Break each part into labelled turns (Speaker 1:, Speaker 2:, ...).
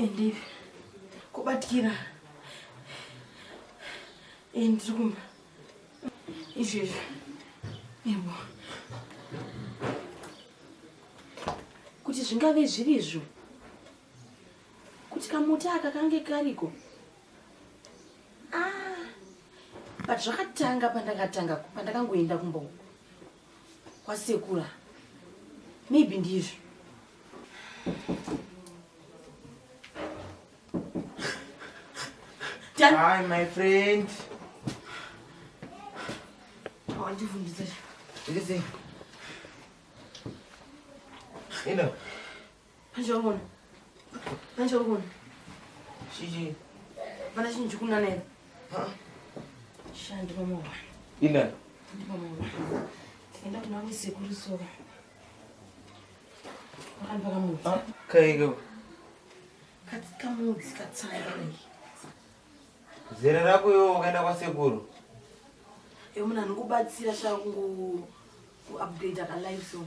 Speaker 1: Endi kubatkira endirikumba izvezvo yebo kuti zvingave zvirizvo kuti kamuti aka kange kariko but zvakatanga pandakangoenda kumba kwasekura maybe ndizvo.
Speaker 2: Hi, my friend.
Speaker 1: How are you doing this?
Speaker 2: What is it? You know.
Speaker 1: Panjorgon.
Speaker 2: Shiji.
Speaker 1: Mana shinji kuna nene? Shandi mama.
Speaker 2: Ina.
Speaker 1: Ndi mama. Enda kuna wisekuru so. Wakanda kamudzi.
Speaker 2: Kaigo.
Speaker 1: Kamudzi katsanga.
Speaker 2: Zera rako yo wakaenda kwasekuru.
Speaker 1: Muna ndikubatsira changu kuupdate aka live so.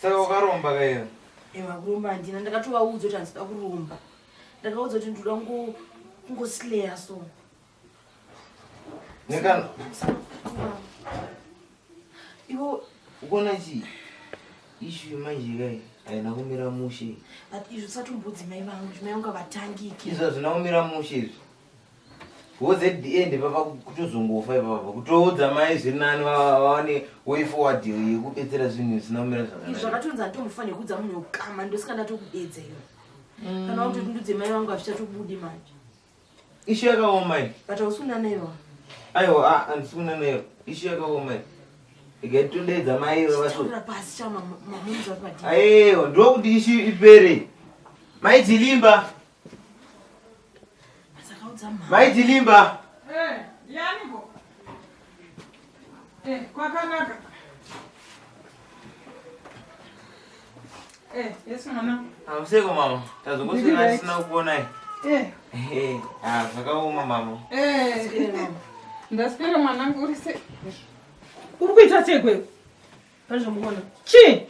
Speaker 2: Saka ukaromba kaiyo.
Speaker 1: Kuromba ndina ndakatovaudza kuti handida kuromba. Ndakaudza kuti ndoda kungoslayer so.
Speaker 2: Nekana.
Speaker 1: Iwo
Speaker 2: ukona chi issue manje kai aina kumira mushe.
Speaker 1: But izvo satumbudzi mai vangu zvimayanga vatangiki.
Speaker 2: Izvo zvinaumira mushe izvi. Woze at the end papa kutozongofa ipapa kutoudza mai zviri nani vaone way forward yekubetsera zvinhu zvinaumira zvakanaka.
Speaker 1: Izvo zvakatonza ndomufanira kudza munhu wekama ndosikandatokuedza iyo. Kana kuti ndudze mai vangu hazvichatobudi manje.
Speaker 2: Issue yakaoma iyi.
Speaker 1: But hausuna nayo.
Speaker 2: Aiwa handisuna nayo. Issue yakaoma iyi. Ikatondedza mai
Speaker 1: vatora pasi chama mamunza padi.
Speaker 2: Aiwa ndokuti issue ipere. Mai Jilimba. Mai Jilimba.
Speaker 3: Yaniko. Kwakanaka. Yes mama.
Speaker 2: Amuseko mama. Tazongoswera sina kuona. Zvakaoma mama.
Speaker 3: Ndaswera mwanangu uri se. Uri kuita sekwe.
Speaker 1: Pazvomuona.
Speaker 3: Chi?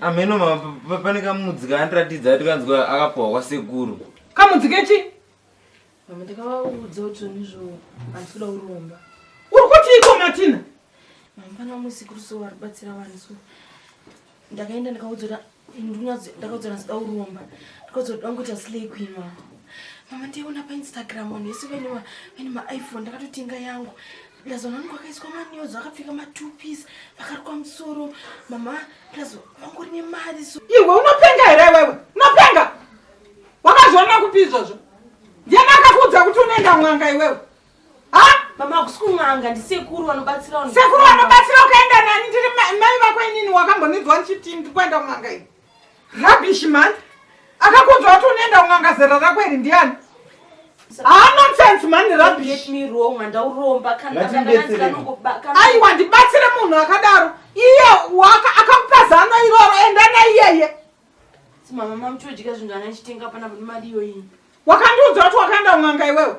Speaker 2: Ameno mama pane kamudzi kaandiratidza kuti kanzwa akapuwa kwasekuru.
Speaker 3: Kamudzi kechi?
Speaker 1: Mama ndakavaudza kuti ndizvo handikuda kuromba.
Speaker 3: Uri kuti iko Martina?
Speaker 1: Mama pana musikuru so varibatsira vanhu so. Ndakaenda ndakaudza kuti ndakaudza ndasida kuromba. Ndakaudza kuti dangoita slay queen mama. Mama ndiona paInstagram vanhu vese vaine maiphone ndakatotenga yangu. Ndazona kwakaiswa manews akapfeka ma2 piece vakarukwa musoro. Mama ndazo vangori nemari so.
Speaker 3: Iwe unopenga here wewe? Unopenga? Wakazviona kupi izvozvo? Ndiani akakuudza kuti unoenda mwanga iwewe?
Speaker 1: Mama hakusikumwanga ndisekuru vanobatsira vanhu.
Speaker 3: Sekuru vanobatsira ukaenda nani? Ndiri mai vako inini wakambonizwa ndichiti ndikuenda mwanga iwe. Rubbish man. Akakuudza kuti unoenda mwanga zera rako iri ndiani? Nonsense man, rubbish.
Speaker 1: Get me wrong, ndauromba kana
Speaker 3: aiwa ndibatsire munhu akadaro. Iye akakupa zano iroro enda naiyeye.
Speaker 1: Mama mamuchodya zvinhu anachitenga pana mari iyoyi.
Speaker 3: Wakandiudza kuti wakaenda mwanga iwewe?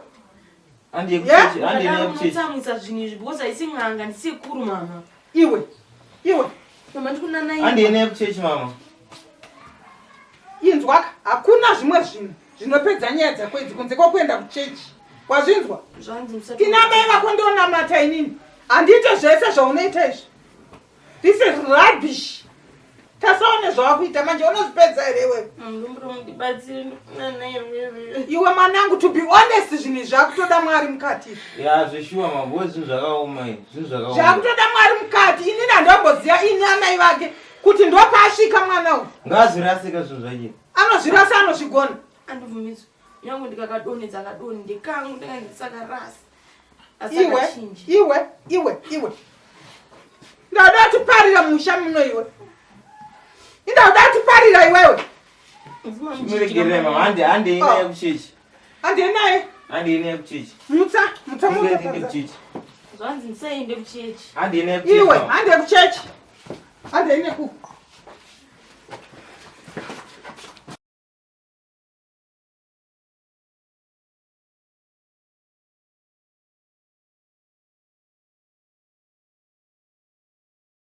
Speaker 1: Ndamutsamwisa zvinhu izvi because haisi mwanga ndisekuru mama.
Speaker 3: Iwe.
Speaker 1: Mama ndikuna naye.
Speaker 2: Handiene kuchechi mama.
Speaker 3: Inzwaka hakuna zvimwe zvinhu zvinopedza nyaya dzako idzi kunze kwokuenda kuchechi. Wazvinzwa? Tina mai vako ndionamata inini. Handiite zvese zvaunoita izvi. This is rubbish. Tasaone zvawakuita manje unozvipedza here iwewe? Iwe mwanangu, to be honest zvinhu zvakutoda Mwari mukati.
Speaker 2: Zveshuwa mama, zvinhu zvakaoma izvi. Zvinhu zvakaoma.
Speaker 3: Zvakutoda Mwari mukati. Inini handamboziva ini amai vake kuti ndopasvika mwana uyu.
Speaker 2: Ngazvirasika zvinhu zvake.
Speaker 3: Anozvirasa anozvigona.
Speaker 1: Andibvumidzwa. Nyangu ndikakadonedza kadoni ndekangu ndakandisaka rasi.
Speaker 3: Iwe. Ndauda kuti parira musha muno iwe. Ndauda kuti parira iwewe.
Speaker 2: Muregerere mama, handiene kuchechi.
Speaker 3: Handiene naye?
Speaker 2: Handiene kuchechi.
Speaker 3: Mutsa.
Speaker 2: Handiene kuchechi.
Speaker 1: Zvanzi ndisaende kuchechi.
Speaker 2: Handiene kuchechi.
Speaker 3: Iwe, hande kuchechi. Handiene ku.